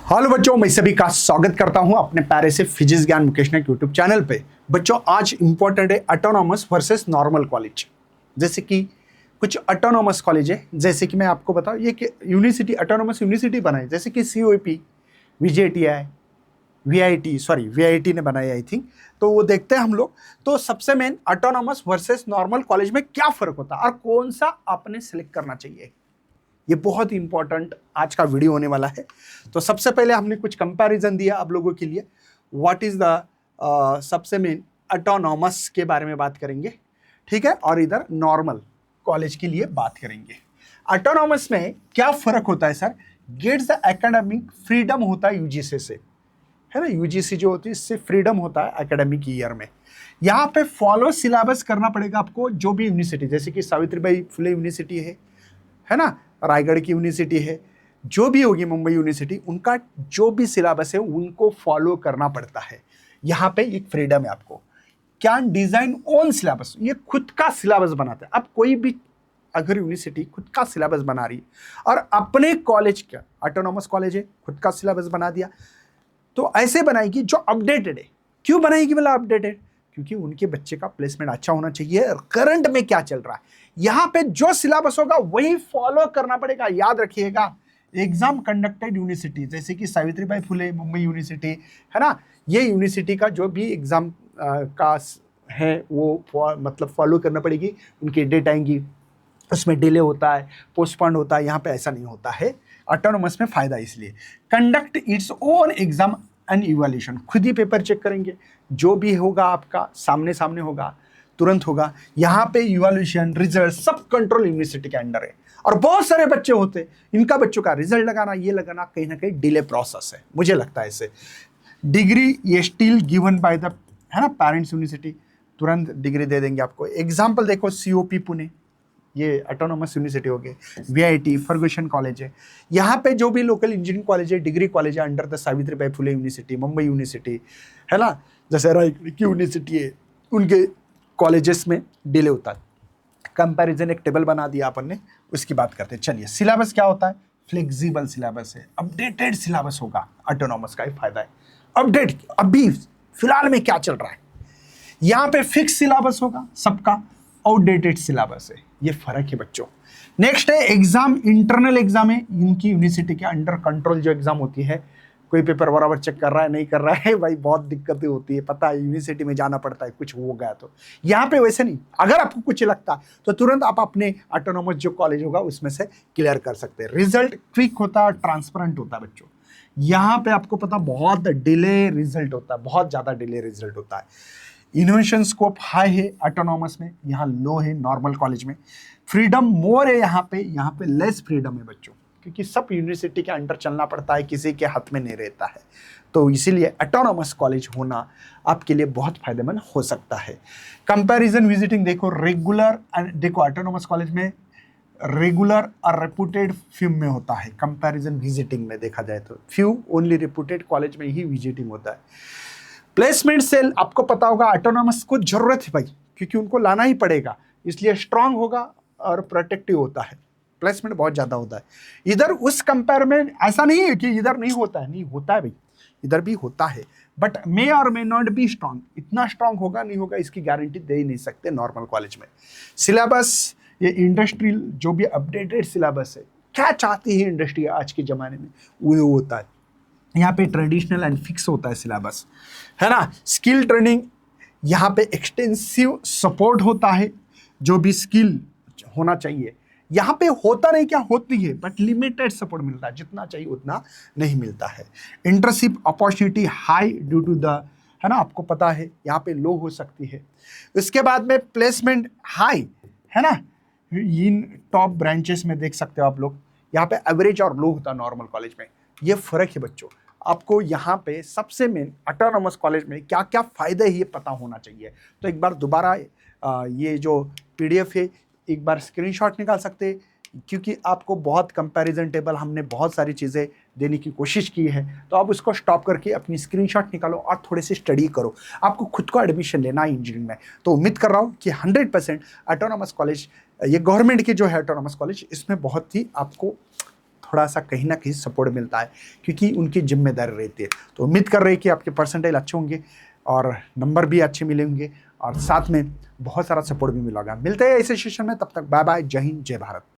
Hello बच्चों, मैं सभी का स्वागत करता हूं अपने प्यारे से फिजिक्स ज्ञान मुकेश नायक यूट्यूब चैनल पे। बच्चों, आज इंपॉर्टेंट है ऑटोनॉमस वर्सेस नॉर्मल कॉलेज। जैसे कि कुछ ऑटोनॉमस कॉलेज है, जैसे कि मैं आपको बताऊं, ये कि यूनिवर्सिटी ऑटोनॉमस यूनिवर्सिटी बनाई, जैसे कि COEP, VJTI, VIT ने बनाई आई थिंक। तो वो देखते हैं हम लोग। तो सबसे main autonomous versus normal college में क्या फर्क होता है और कौन सा आपने सेलेक्ट करना चाहिए, ये बहुत ही इंपॉर्टेंट आज का वीडियो होने वाला है। तो सबसे पहले हमने कुछ कंपैरिजन दिया आप लोगों के लिए। व्हाट इज द सबसे मेन ऑटोनॉमस के बारे में बात करेंगे, ठीक है, और इधर नॉर्मल कॉलेज के लिए बात करेंगे। ऑटोनॉमस में क्या फर्क होता है sir? Gets the academic freedom होता है यूजीसी से, है ना। यूजीसी जो होती है इससे फ्रीडम होता है एकेडमिक ईयर में। यहाँ पे फॉलो सिलेबस करना पड़ेगा आपको, जो भी यूनिवर्सिटी, जैसे कि सावित्रीबाई फुले यूनिवर्सिटी है ना, रायगढ़ की यूनिवर्सिटी है, जो भी होगी मुंबई यूनिवर्सिटी, उनका जो भी सिलेबस है उनको फॉलो करना पड़ता है। यहाँ पे एक फ्रीडम है आपको। कैन डिजाइन ओन सिलेबस, ये खुद का सिलेबस बनाते हैं। अब कोई भी अगर यूनिवर्सिटी खुद का सिलेबस बना रही है और अपने कॉलेज का, ऑटोनॉमस कॉलेज है, खुद का सिलेबस बना दिया, तो ऐसे बनाएगी जो अपडेटेड है। क्यों बनाएगी बोला अपडेटेड? क्योंकि उनके बच्चे का प्लेसमेंट अच्छा होना चाहिए, करंट में क्या चल रहा है। यहां पे जो सिलेबस होगा वही फॉलो करना पड़ेगा। याद रखिएगा, एग्जाम कंडक्टेड यूनिवर्सिटी, जैसे कि सावित्रीबाई फुले मुंबई यूनिवर्सिटी, है ना, ये यूनिवर्सिटी का जो भी एग्जाम का है वो मतलब फॉलो करना पड़ेगी। उनकी डेट आएंगी, उसमें डिले होता है, पोस्टपोन्ड होता है। यहाँ पे ऐसा नहीं होता है। ऑटोनॉमस में फायदा इसलिए, conduct its own exam and evaluation, खुद ही पेपर चेक करेंगे। जो भी होगा आपका सामने सामने होगा, तुरंत होगा। यहाँ पे इवैल्यूएशन, रिजल्ट सब कंट्रोल यूनिवर्सिटी के अंडर है। और बहुत सारे बच्चे होते हैं, इनका बच्चों का रिजल्ट लगाना, ये लगाना कहीं ना कहीं डिले प्रोसेस है, मुझे लगता है इससे। डिग्री ये स्टिल गिवन बाय द, है ना, पेरेंट्स यूनिवर्सिटी, तुरंत डिग्री दे देंगे आपको। एग्जाम्पल देखो, COP पुणे, ये ऑटोनॉमस यूनिवर्सिटी हो गई। VIT फर्गुसन कॉलेज है। यहाँ पे जो भी लोकल इंजीनियरिंग कॉलेज है, डिग्री कॉलेज है, under the Savitribai Phule university, Mumbai university, है ना, जैसे रायगढ़ की यूनिवर्सिटी है, उनके कॉलेजेस में डिले होता है। कंपैरिजन एक टेबल बना दिया अपन ने, उसकी बात करते हैं। चलिए, सिलेबस क्या होता है? फ्लेक्सिबल सिलेबस है, अपडेटेड सिलेबस होगा। ऑटोनॉमस का ही फायदा है, अपडेट, अभी फिलहाल में क्या चल रहा है। यहाँ पे फिक्स सिलेबस होगा सबका, आउटडेटेड सिलेबस है। ये फर्क है बच्चों। नेक्स्ट है एग्जाम, इंटरनल एग्जाम है इनकी यूनिवर्सिटी के अंडर कंट्रोल जो एग्जाम होती है। कोई पेपर बराबर चेक कर रहा है, नहीं कर रहा है, भाई बहुत दिक्कतें होती है, पता है, यूनिवर्सिटी में जाना पड़ता है, कुछ हो गया तो। यहाँ पे वैसे नहीं, अगर आपको कुछ लगता है तो तुरंत आप अपने ऑटोनॉमस जो कॉलेज होगा उसमें से क्लियर कर सकते हैं। रिजल्ट क्विक होता है, ट्रांसपेरेंट होता है बच्चों। यहाँ पे आपको पता बहुत डिले रिजल्ट होता है, बहुत ज्यादा डिले रिजल्ट होता है। इनोवेशन स्कोप हाई है ऑटोनॉमस में, यहाँ लो है नॉर्मल कॉलेज में। फ्रीडम मोर है यहाँ पे लेस फ्रीडम है बच्चों, क्योंकि सब यूनिवर्सिटी के अंडर चलना पड़ता है, किसी के हाथ में नहीं रहता है। तो इसीलिए ऑटोनॉमस कॉलेज होना आपके लिए बहुत फायदेमंद हो सकता है। कंपैरिजन विजिटिंग देखो, रेगुलर, देखो ऑटोनॉमस कॉलेज में रेगुलर और रेपुटेड फ्यू में होता है। कंपैरिजन विजिटिंग में देखा जाए तो फ्यू ओनली, रेपुटेड कॉलेज में ही विजिटिंग होता है। प्लेसमेंट सेल आपको पता होगा, ऑटोनॉमस को जरूरत है भाई, क्योंकि उनको लाना ही पड़ेगा, इसलिए स्ट्रांग होगा और प्रोटेक्टिव होता है। प्लेसमेंट बहुत ज्यादा होता है। इधर उस कंपेयर में ऐसा नहीं है कि इधर नहीं होता है, नहीं होता है भाई, इधर भी होता है, बट मे और मे नॉट बी स्ट्रांग। इतना स्ट्रांग होगा नहीं होगा इसकी गारंटी दे ही नहीं सकते नॉर्मल कॉलेज में। सिलेबस, ये इंडस्ट्रियल जो भी अपडेटेड सिलेबस है, क्या चाहती है इंडस्ट्री आज के जमाने में, वो होता है। यहाँ पे ट्रेडिशनल एंड फिक्स होता है सिलेबस, है ना। स्किल ट्रेनिंग, यहाँ पे एक्सटेंसिव सपोर्ट होता है, जो भी स्किल होना चाहिए यहाँ पे होता नहीं, क्या होती है, बट लिमिटेड सपोर्ट मिलता है, जितना चाहिए उतना नहीं मिलता है। Internship opportunity high due to the, है ना, आपको पता है यहाँ पे लो हो सकती है। उसके बाद में प्लेसमेंट हाई, है ना, इन टॉप ब्रांचेस में देख सकते हो आप लोग। यहाँ पे एवरेज और लो होता है नॉर्मल कॉलेज में। ये फर्क है बच्चों। आपको यहाँ पे सबसे मेन ऑटोनॉमस कॉलेज में क्या क्या फायदे है ये पता होना चाहिए। तो एक बार दोबारा ये जो PDF है, एक बार स्क्रीनशॉट निकाल सकते हैं, क्योंकि आपको बहुत कंपैरिजन टेबल, हमने बहुत सारी चीज़ें देने की कोशिश की है। तो आप उसको स्टॉप करके अपनी स्क्रीनशॉट निकालो और थोड़े से स्टडी करो। आपको खुद को एडमिशन लेना है इंजीनियरिंग में, तो उम्मीद कर रहा हूँ कि 100% ऑटोनॉमस कॉलेज, ये गवर्नमेंट के जो है ऑटोनॉमस कॉलेज, इसमें बहुत ही आपको थोड़ा सा कहीं ना कहीं सपोर्ट मिलता है, क्योंकि उनकी जिम्मेदारी रहती है। तो उम्मीद कर रहे हैं कि आपके परसेंटाइल अच्छे होंगे और नंबर भी अच्छे मिलेंगे और साथ में बहुत सारा सपोर्ट भी मिलेगा। मिलते हैं ऐसे सेशन में, तब तक बाय बाय, जय हिंद, जय भारत।